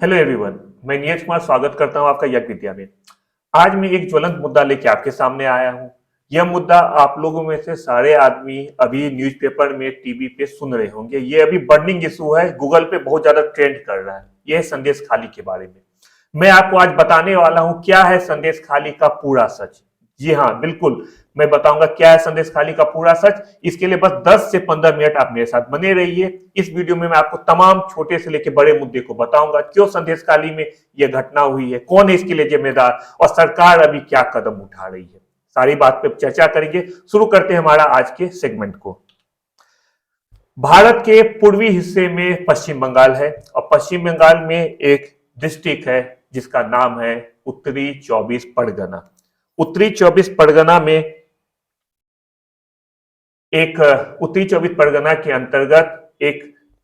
Hello everyone, मैं नीरज कुमार स्वागत करता हूं आपका यज्ञ विद्या में। आज मैं एक ज्वलंत मुद्दा लेके आपके सामने आया हूं। यह मुद्दा आप लोगों में से सारे आदमी अभी न्यूज़पेपर में, टीवी पे सुन रहे होंगे। ये अभी बर्निंग इशू है, गूगल पे बहुत ज्यादा ट्रेंड कर रहा है। यह है संदेश खाली के बारे में। मैं आपको आज बताने वाला हूं क्या है संदेश खाली का पूरा सच। जी हाँ, बिल्कुल मैं बताऊंगा क्या है संदेश खाली का पूरा सच। इसके लिए बस 10 से 15 मिनट आप मेरे साथ बने रहिए। इस वीडियो में मैं आपको तमाम छोटे से लेकर बड़े मुद्दे को बताऊंगा, क्यों संदेश खाली में यह घटना हुई है, कौन है इसके लिए जिम्मेदार और सरकार अभी क्या कदम उठा रही है। सारी बात पे चर्चा करेंगे। शुरू करते हैं हमारा आज के सेगमेंट को। भारत के पूर्वी हिस्से में पश्चिम बंगाल है और पश्चिम बंगाल में एक डिस्ट्रिक्ट है जिसका नाम है उत्तरी 24 परगना। उत्तरी 24 परगना में एक उत्तरी 24 परगना के अंतर्गत एक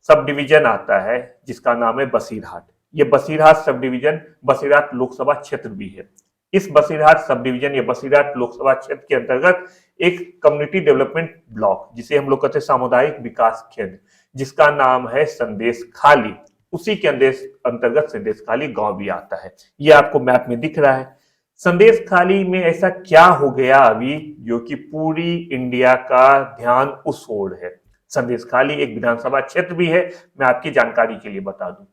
सब डिवीजन आता है जिसका नाम है बसीरहाट। ये बसीरहाट सब डिवीजन बसीरहाट लोकसभा क्षेत्र भी है। इस बसीरहाट सब डिवीजन या बसीरहाट लोकसभा क्षेत्र के अंतर्गत एक कम्युनिटी डेवलपमेंट ब्लॉक, जिसे हम लोग कहते हैं सामुदायिक विकास केंद्र, जिसका नाम है संदेश खाली, उसी के अंतर्गत संदेश खाली गांव भी आता है। ये आपको मैप में दिख रहा है। संदेश खाली में ऐसा क्या हो गया अभी जो कि पूरी इंडिया का ध्यान उस ओर है। संदेश खाली एक विधानसभा क्षेत्र भी है। मैं आपकी जानकारी के लिए बता दूं,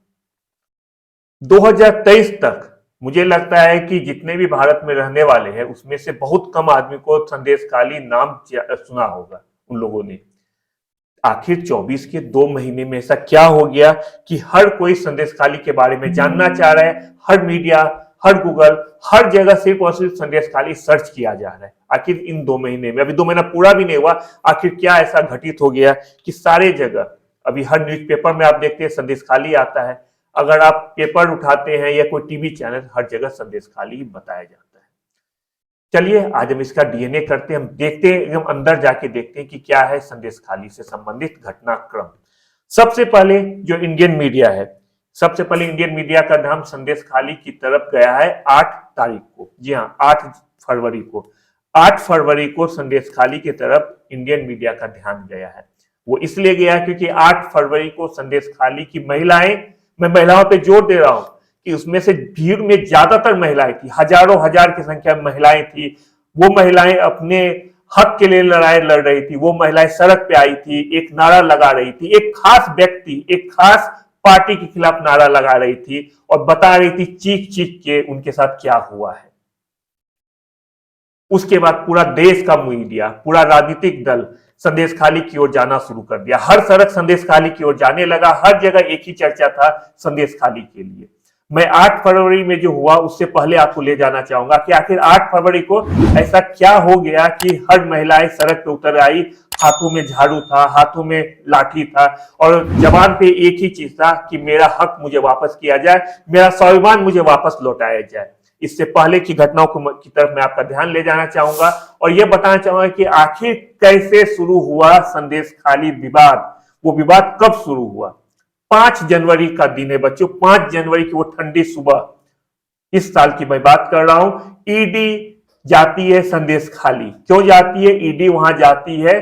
2023 तक मुझे लगता है कि जितने भी भारत में रहने वाले हैं उसमें से बहुत कम आदमी को संदेश खाली नाम सुना होगा उन लोगों ने। आखिर 24 के 2 महीने में ऐसा क्या हो गया कि हर कोई संदेश खाली के बारे में जानना चाह रहा है। हर मीडिया, हर गूगल, हर जगह सिर्फ और सिर्फ संदेश खाली सर्च किया जा रहा है। आखिर इन 2 महीने में, अभी 2 महीना पूरा भी नहीं हुआ, आखिर क्या ऐसा घटित हो गया कि सारे जगह, अभी हर न्यूज़पेपर में आप देखते हैं संदेश खाली आता है। अगर आप पेपर उठाते हैं या कोई टीवी चैनल, हर जगह संदेश खाली बताया जाता है। चलिए आज हम इसका डीएनए करते हैं, हम देखते हैं, एकदम अंदर जाके देखते हैं कि क्या है संदेश खाली से संबंधित घटनाक्रम। सबसे पहले जो इंडियन मीडिया है, सबसे पहले इंडियन मीडिया का ध्यान संदेश खाली की तरफ गया है 8 तारीख को। जी हाँ, 8 फरवरी को। 8 फरवरी को संदेश खाली की तरफ इंडियन मीडिया का ध्यान गया है। वो इसलिए गया क्योंकि 8 फरवरी को संदेश खाली की महिलाएं, मैं महिलाओं पे जोर दे रहा हूं कि उसमें से भीड़ में ज्यादातर महिलाएं थी, हजारों हजार की संख्या में महिलाएं थी। वो महिलाएं अपने हक के लिए लड़ाई लड़ रही थी। वो महिलाएं सड़क पे आई थी, एक नारा लगा रही थी, एक खास व्यक्ति, एक खास पार्टी के खिलाफ नारा लगा रही थी और बता रही थी चीख चीख के उनके साथ क्या हुआ है। उसके बाद पूरा देश का मीडिया, पूरा राजनीतिक दल संदेश खाली की ओर जाना शुरू कर दिया। हर सड़क संदेश खाली की ओर जाने लगा। हर जगह एक ही चर्चा था संदेश खाली के लिए। मैं 8 फरवरी में जो हुआ उससे पहले आपको ले जाना चाहूंगा कि आखिर 8 फरवरी को ऐसा क्या हो गया कि हर महिलाएं सड़क पे उतर आई। हाथों में झाड़ू था, हाथों में लाठी था और जबान पे एक ही चीज था कि मेरा हक मुझे वापस किया जाए, मेरा स्वाभिमान मुझे वापस लौटाया जाए। इससे पहले की घटनाओं की तरफ मैं आपका ध्यान ले जाना चाहूंगा और यह बताना चाहूंगा कि आखिर कैसे शुरू हुआ संदेश खाली विवाद। वो विवाद कब शुरू हुआ? 5 जनवरी का दिन है बच्चों। 5 जनवरी की वो ठंडी सुबह, इस साल की मैं बात कर रहा हूं। ईडी जाती है संदेश खाली। क्यों जाती है ईडी? वहां जाती है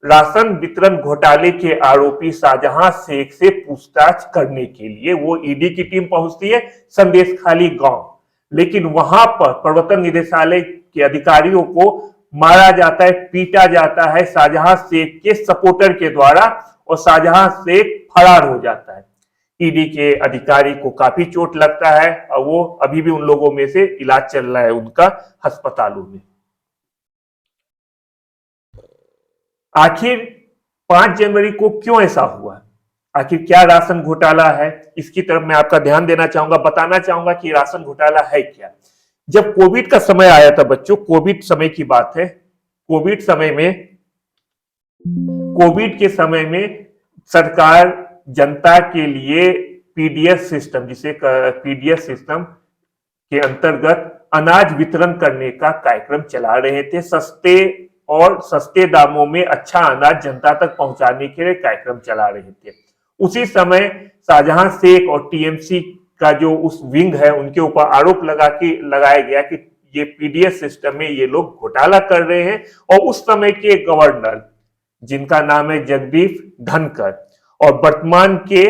राशन वितरण घोटाले के आरोपी शाहजहां शेख से पूछताछ करने के लिए। वो ईडी की टीम पहुंचती है संदेश खाली गांव, लेकिन वहां पर प्रवर्तन निदेशालय के अधिकारियों को मारा जाता है, पीटा जाता है शाहजहां शेख के सपोर्टर के द्वारा और शाहजहां शेख फरार हो जाता है। ईडी के अधिकारी को काफी चोट लगता है और वो अभी भी उन लोगों में से इलाज चल रहा है उनका अस्पतालों में। आखिर 5 जनवरी को क्यों ऐसा हुआ? आखिर क्या राशन घोटाला है? इसकी तरफ मैं आपका ध्यान देना चाहूंगा, बताना चाहूंगा कि राशन घोटाला है क्या। जब कोविड का समय आया था बच्चों, कोविड समय की बात है। कोविड के समय में सरकार जनता के लिए पीडीएस सिस्टम, जिसे पीडीएस सिस्टम के अंतर्गत अनाज वितरण करने का कार्यक्रम चला रहे थे। सस्ते दामों में अच्छा अनाज जनता तक पहुंचाने के लिए कार्यक्रम चला रहे थे। उसी समय शाहजहां शेख और टीएमसी का जो उस विंग है उनके ऊपर आरोप लगाया गया कि ये पीडीएस सिस्टम में ये लोग घोटाला कर रहे हैं। और उस समय के गवर्नर, जिनका नाम है जगदीप धनखड़, और वर्तमान के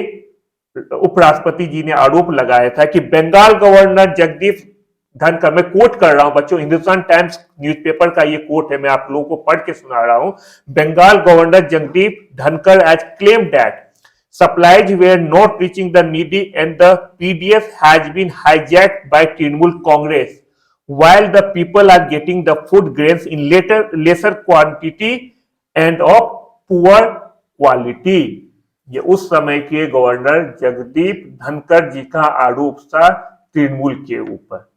उपराष्ट्रपति जी ने आरोप लगाया था कि बंगाल गवर्नर जगदीप धनखड़, मैं कोट कर रहा हूं बच्चों, हिंदुस्तान टाइम्स न्यूज़पेपर का ये कोट है, मैं आप लोगों को पढ़ के सुना रहा हूं। Bengal governor Jagdeep Dhankhar has claimed that supplies were not reaching the needy and the PDF has been hijacked by Trinamool Congress while the people are getting the food grains in lesser quantity and of poor quality। ये उस समय के governor Jagdeep Dhankhar जी का आरोप था तृणमूल के ऊपर।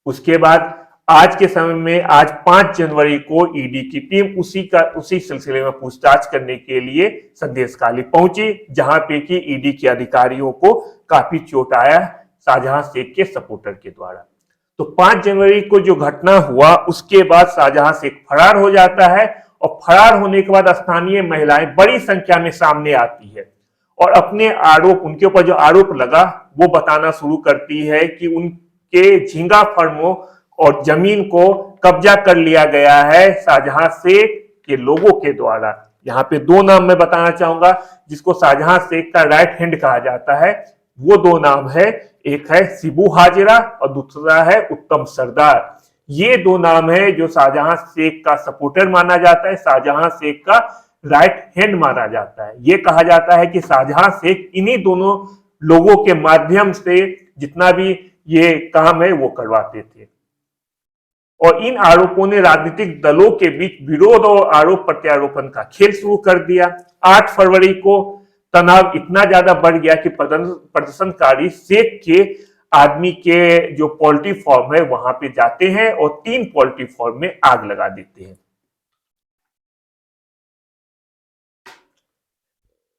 उसके बाद आज के समय में, आज 5 जनवरी को ईडी की टीम उसी सिलसिले में पूछताछ करने के लिए संदेशखाली पहुंची, जहां पे कि ईडी के अधिकारियों को काफी चोट आया शाहजहां शेख के सपोर्टर के द्वारा। तो 5 जनवरी को जो घटना हुआ उसके बाद शाहजहां शेख फरार हो जाता है, और फरार होने के बाद स्थानीय महिलाएं बड़ी संख्या में सामने आती है और अपने आरोप, उनके ऊपर जो आरोप लगा वो बताना शुरू करती है कि उनके झींगा फर्मों और जमीन को कब्जा कर लिया गया है शाहजहां शेख के लोगों के द्वारा। यहाँ पे 2 नाम मैं बताना चाहूंगा जिसको शाहजहां शेख का राइट हैंड कहा जाता है। वो 2 नाम है, एक है शिबू हाजरा और दूसरा है उत्तम सरदार। ये 2 नाम है जो शाहजहां शेख का सपोर्टर माना जाता है, शाहजहां शेख का राइट हैंड माना जाता है। ये कहा जाता है कि शाहजहां शेख इन्हीं दोनों लोगों के माध्यम से जितना भी ये काम है वो करवाते थे। और इन आरोपों ने राजनीतिक दलों के बीच विरोध और आरोप प्रत्यारोपण का खेल शुरू कर दिया। 8 फरवरी को तनाव इतना ज्यादा बढ़ गया कि प्रदर्शनकारी शेख के आदमी के जो पोल्ट्री फार्म है वहां पे जाते हैं और 3 पोल्ट्री फार्म में आग लगा देते हैं।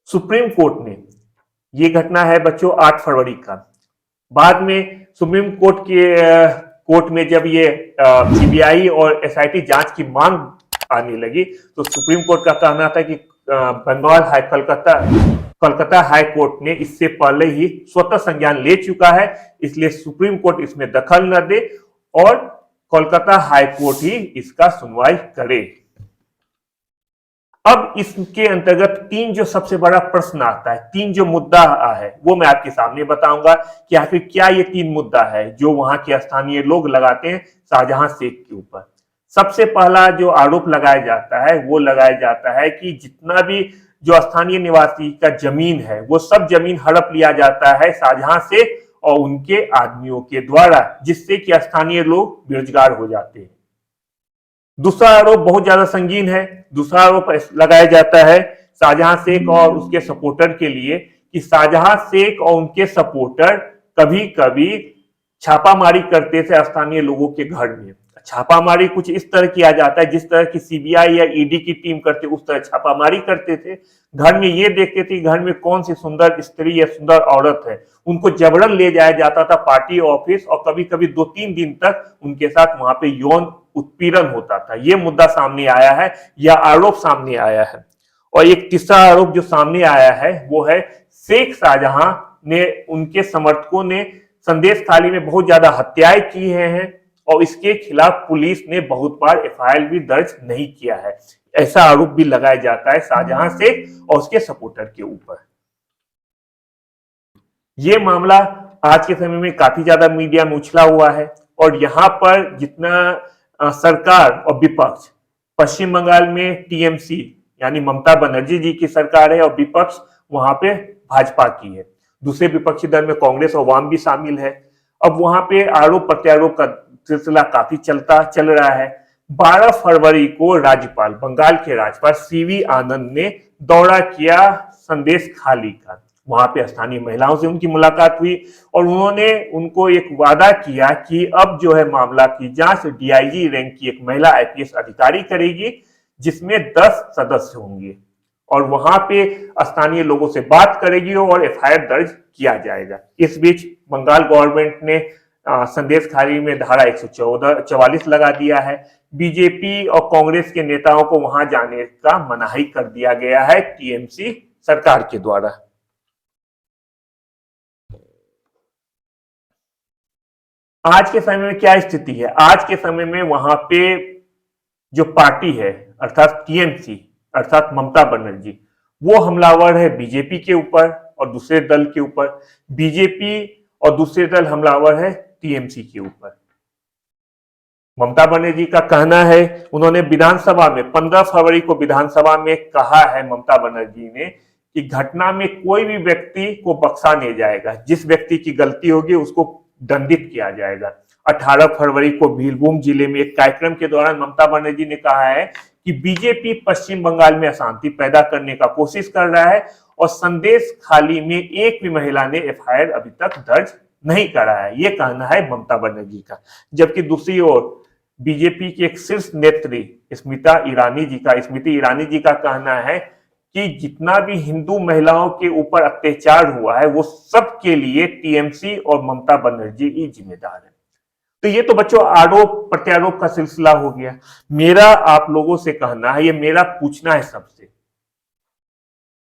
सुप्रीम कोर्ट ने, ये घटना है बच्चों 8 फरवरी का, बाद में सुप्रीम कोर्ट में जब ये सीबीआई और एसआईटी जांच की मांग आने लगी तो सुप्रीम कोर्ट का कहना था कि बंगाल कलकत्ता हाई कोर्ट ने इससे पहले ही स्वतः संज्ञान ले चुका है, इसलिए सुप्रीम कोर्ट इसमें दखल न दे और कोलकाता हाई कोर्ट ही इसका सुनवाई करे। अब इसके अंतर्गत 3 जो सबसे बड़ा प्रश्न आता है, 3 जो मुद्दा है वो मैं आपके सामने बताऊंगा कि आखिर क्या ये 3 मुद्दा है जो वहां के स्थानीय लोग लगाते हैं शाहजहां शेख के ऊपर। सबसे पहला जो आरोप लगाया जाता है वो लगाया जाता है कि जितना भी जो स्थानीय निवासी का जमीन है वो सब जमीन हड़प लिया जाता है शाहजहां शेख और उनके आदमियों के द्वारा, जिससे कि स्थानीय लोग बेरोजगार हो जाते हैं। दूसरा आरोप बहुत ज्यादा संगीन है। दूसरा आरोप लगाया जाता है शाहजहां शेख और उसके सपोर्टर के लिए कि शाहजहां शेख और उनके सपोर्टर कभी कभी छापामारी करते थे स्थानीय लोगों के घर में। छापामारी कुछ इस तरह किया जाता है जिस तरह की सीबीआई या ईडी की टीम करते उस तरह छापामारी करते थे। घर में ये देखते थे घर में कौन सी सुंदर स्त्री या सुंदर औरत है, उनको जबरन ले जाया जाता था पार्टी ऑफिस और कभी कभी 2-3 दिन तक उनके साथ वहां पे यौन उत्पीड़न होता था। ये मुद्दा सामने आया है या आरोप सामने आया है। और एक तीसरा आरोप जो सामने आया है वो है शेख शाहजहां ने, उनके समर्थकों ने संदेश खाली में बहुत ज्यादा हत्याएं की हैं और इसके खिलाफ पुलिस ने बहुत बार एफआईआर भी दर्ज नहीं किया है। ऐसा आरोप भी लगाया जाता है शाहजहां शेख और उसके सपोर्टर के ऊपर। यह मामला आज के समय में काफी ज्यादा मीडिया में उछला हुआ है और यहां पर जितना सरकार और विपक्ष, पश्चिम बंगाल में टीएमसी यानी ममता बनर्जी जी की सरकार है और विपक्ष वहां पे भाजपा की है। दूसरे विपक्षी दल में कांग्रेस और वाम भी शामिल है। अब वहां पे आरोप प्रत्यारोप का सिलसिला काफी चल रहा है। 12 फरवरी को राज्यपाल, बंगाल के राज्यपाल सीवी आनंद ने दौरा किया संदेश खाली का। वहां पे स्थानीय महिलाओं से उनकी मुलाकात हुई और उन्होंने उनको एक वादा किया कि अब जो है मामला की जांच डीआईजी रैंक की एक महिला आईपीएस अधिकारी करेगी जिसमें 10 सदस्य होंगे और वहां पे स्थानीय लोगों से बात करेगी और एफआईआर दर्ज किया जाएगा। इस बीच बंगाल गवर्नमेंट ने संदेश खाली में धारा 144 लगा दिया है। बीजेपी और कांग्रेस के नेताओं को वहां जाने का मनाही कर दिया गया है टीएमसी सरकार के द्वारा। आज के समय में क्या स्थिति है? आज के समय में वहां पे जो पार्टी है अर्थात टीएमसी अर्थात ममता बनर्जी, वो हमलावर है बीजेपी के ऊपर और दूसरे दल के ऊपर, बीजेपी और दूसरे दल हमलावर है टीएमसी के ऊपर। ममता बनर्जी का कहना है, उन्होंने विधानसभा में 15 फरवरी को विधानसभा में कहा है ममता बनर्जी ने कि घटना में कोई भी व्यक्ति को बख्शा नहीं जाएगा, जिस व्यक्ति की गलती होगी उसको दंडित किया जाएगा। 18 फरवरी को बीरभूम जिले में एक कार्यक्रम के दौरान ममता बनर्जी ने कहा है कि बीजेपी पश्चिम बंगाल में अशांति पैदा करने का कोशिश कर रहा है और संदेश खाली में एक भी महिला ने एफआईआर अभी तक दर्ज नहीं करा है, ये कहना है ममता बनर्जी का। जबकि दूसरी ओर बीजेपी के एक शीर्ष नेत्री स्मृति ईरानी जी का कहना है कि जितना भी हिंदू महिलाओं के ऊपर अत्याचार हुआ है वो सब के लिए टीएमसी और ममता बनर्जी ही जिम्मेदार है। तो ये तो बच्चों आरोप प्रत्यारोप का सिलसिला हो गया। मेरा आप लोगों से कहना है, ये मेरा पूछना है सबसे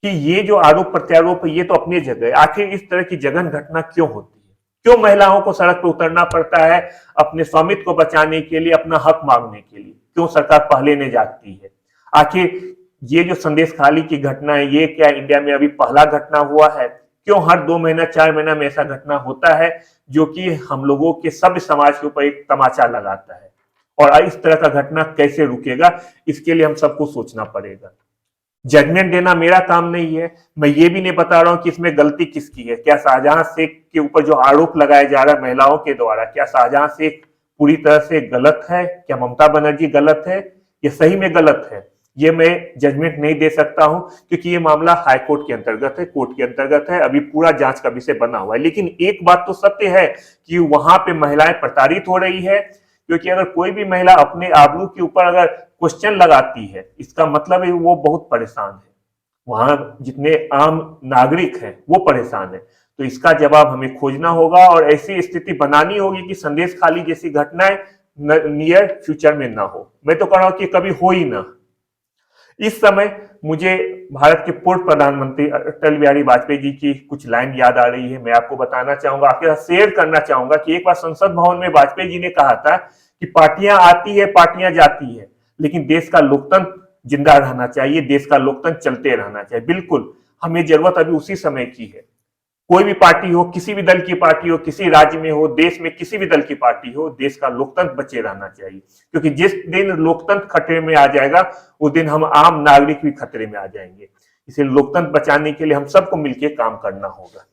कि ये जो आरोप प्रत्यारोप है ये तो अपनी जगह है, आखिर इस तरह की जघन्य घटना क्यों होती है? क्यों महिलाओं को सड़क पर उतरना पड़ता है अपने स्वामित्व को बचाने के लिए, अपना हक मांगने के लिए? क्यों सरकार पहले नहीं जागती है? आखिर ये जो संदेश खाली की घटना है ये क्या इंडिया में अभी पहला घटना हुआ है? क्यों हर 2 महीना 4 महीना में ऐसा घटना होता है जो कि हम लोगों के सभ्य समाज के ऊपर एक तमाचा लगाता है? और इस तरह का घटना कैसे रुकेगा, इसके लिए हम सबको सोचना पड़ेगा। जजमेंट देना मेरा काम नहीं है, मैं ये भी नहीं बता रहा हूं कि इसमें गलती किसकी है। क्या शाहजहां शेख के ऊपर जो आरोप लगाया जा रहा है महिलाओं के द्वारा, क्या शाहजहां शेख पूरी तरह से गलत है? क्या ममता बनर्जी गलत है? ये सही में गलत है? ये मैं जजमेंट नहीं दे सकता हूं क्योंकि ये मामला हाईकोर्ट के अंतर्गत है, कोर्ट के अंतर्गत है, अभी पूरा जांच का विषय बना हुआ है। लेकिन एक बात तो सत्य है कि वहां पे महिलाएं प्रताड़ित हो रही है, क्योंकि अगर कोई भी महिला अपने आबरू के ऊपर अगर क्वेश्चन लगाती है इसका मतलब है वो बहुत परेशान है, वहां जितने आम नागरिक हैं वो परेशान है। तो इसका जवाब हमें खोजना होगा और ऐसी स्थिति बनानी होगी कि संदेश खाली जैसी घटनाएं नियर फ्यूचर में ना हो। मैं तो कह रहा हूं कि कभी हो ही ना। इस समय मुझे भारत के पूर्व प्रधानमंत्री अटल बिहारी वाजपेयी जी की कुछ लाइन याद आ रही है, मैं आपको बताना चाहूंगा, आपके साथ शेयर करना चाहूंगा कि एक बार संसद भवन में वाजपेयी जी ने कहा था कि पार्टियां आती है पार्टियां जाती है, लेकिन देश का लोकतंत्र जिंदा रहना चाहिए, देश का लोकतंत्र चलते रहना चाहिए। बिल्कुल हमें जरूरत अभी उसी समय की है। कोई भी पार्टी हो, किसी भी दल की पार्टी हो, किसी राज्य में हो, देश में किसी भी दल की पार्टी हो, देश का लोकतंत्र बचे रहना चाहिए, क्योंकि जिस दिन लोकतंत्र खतरे में आ जाएगा उस दिन हम आम नागरिक भी खतरे में आ जाएंगे। इसलिए लोकतंत्र बचाने के लिए हम सबको मिलकर काम करना होगा।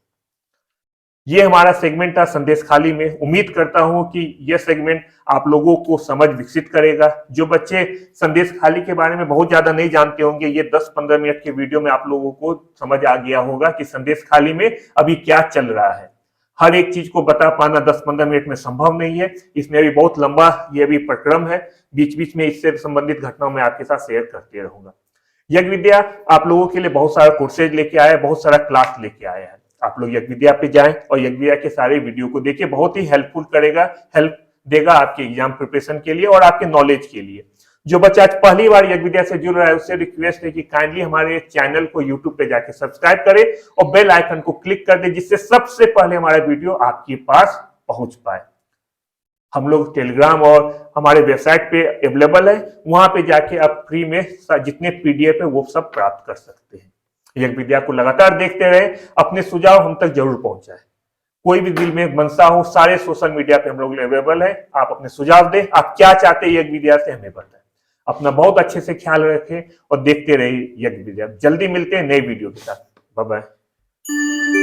ये हमारा सेगमेंट था संदेश खाली में। उम्मीद करता हूं कि यह सेगमेंट आप लोगों को समझ विकसित करेगा। जो बच्चे संदेश खाली के बारे में बहुत ज्यादा नहीं जानते होंगे, ये 10-15 मिनट के वीडियो में आप लोगों को समझ आ गया होगा कि संदेश खाली में अभी क्या चल रहा है। हर एक चीज को बता पाना 10-15 मिनट में संभव नहीं है, इसमें अभी बहुत लंबा ये भी प्रक्रम है। बीच बीच में इससे संबंधित घटनाओं में आपके साथ शेयर करते रहूंगा। यज्ञ विद्या आप लोगों के लिए बहुत सारा कोर्सेज लेके आया है, बहुत सारा क्लास लेके आया है। आप लोग यज्ञ विद्या पे जाएं और यज्ञ विद्या के सारे वीडियो को देखिए, बहुत ही हेल्पफुल करेगा, हेल्प देगा आपके एग्जाम प्रिपरेशन के लिए और आपके नॉलेज के लिए। जो बच्चा आज पहली बार यज्ञ विद्या से जुड़ रहा है उससे रिक्वेस्ट है कि काइंडली हमारे चैनल को यूट्यूब पे जाके सब्सक्राइब करें और बेल आइकन को क्लिक कर दे, जिससे सबसे पहले हमारा वीडियो आपके पास पहुंच पाए। हम लोग टेलीग्राम और हमारे वेबसाइट पे अवेलेबल है, वहां पे जाके आप फ्री में जितने पीडीएफ है वो सब प्राप्त कर सकते हैं। यज्ञ विद्या को लगातार देखते रहे, अपने सुझाव हम तक जरूर पहुंचाए। कोई भी दिल में मनसा हो, सारे सोशल मीडिया पे हम लोग अवेलेबल है। आप अपने सुझाव दें, आप क्या चाहते हैं यज्ञ विद्या से हमें बताएं। अपना बहुत अच्छे से ख्याल रखें और देखते रहिए यज्ञ विद्या। जल्दी मिलते हैं नए वीडियो के साथ। Bye bye.